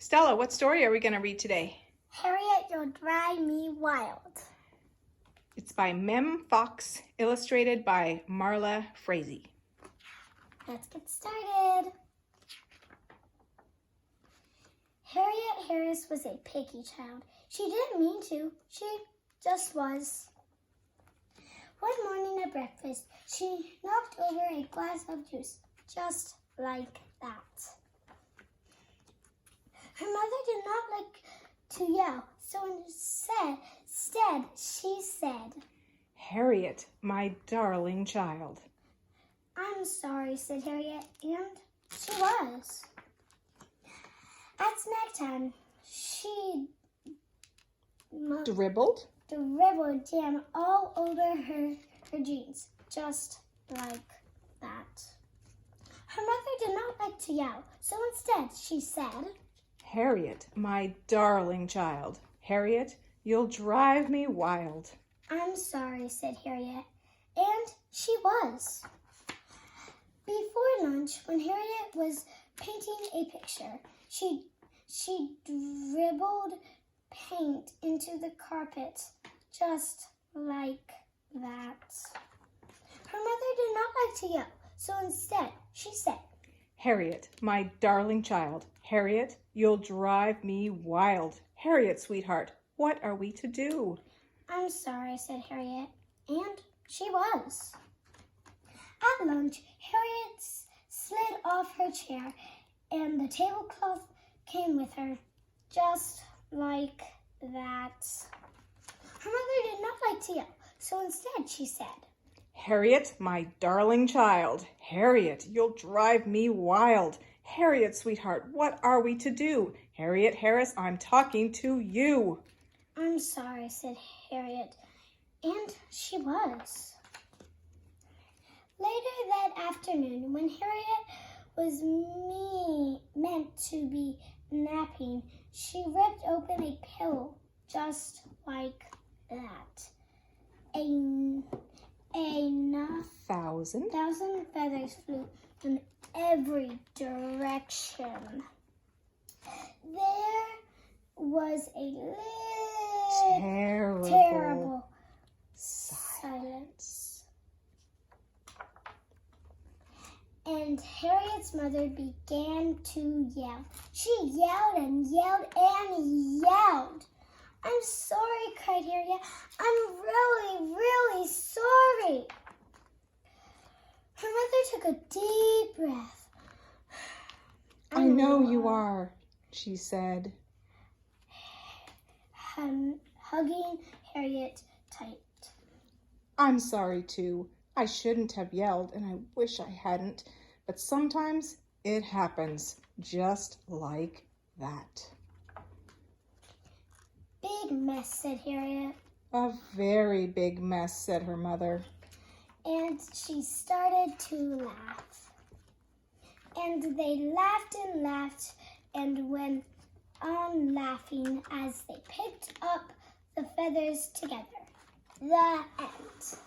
Stella, what story are we going to read today? Harriet, You'll Drive Me Wild. It's by Mem Fox, illustrated by Marla Frazee. Let's get started. Harriet Harris was a picky child. She didn't mean to. She just was. One morning at breakfast, she knocked over a glass of juice, just like that. Her mother did not like to yell, so instead she said, Harriet, my darling child. I'm sorry, said Harriet, and she was. At snack time, she Dribbled jam all over her jeans, just like that. Her mother did not like to yell, so instead she said, Harriet, my darling child. Harriet, you'll drive me wild. I'm sorry, said Harriet, and she was. Before lunch, when Harriet was painting a picture, she dribbled paint into the carpet, just like that. Her mother did not like to yell, so instead she said, Harriet, my darling child. Harriet, you'll drive me wild. Harriet, sweetheart, what are we to do? I'm sorry, said Harriet, and she was. At lunch, Harriet slid off her chair, and the tablecloth came with her, just like that. Her mother did not like to yell, so instead she said, Harriet, my darling child. Harriet, you'll drive me wild. Harriet, sweetheart, what are we to do? Harriet Harris, I'm talking to you. I'm sorry, said Harriet, and she was. Later that afternoon, when Harriet was meant to be napping, she ripped open a pillow just like that. Thousand feathers flew in every direction. There was a terrible silence. And Harriet's mother began to yell. She yelled and yelled and yelled. I'm sorry, cried Harriet. I'm really, really sorry. Her mother took a deep breath. I know you are, she said, hugging Harriet tight. I'm sorry too. I shouldn't have yelled, and I wish I hadn't, but sometimes it happens just like that. Big mess, said Harriet. A very big mess, said her mother. And she started to laugh. And they laughed and laughed and went on laughing as they picked up the feathers together. The end.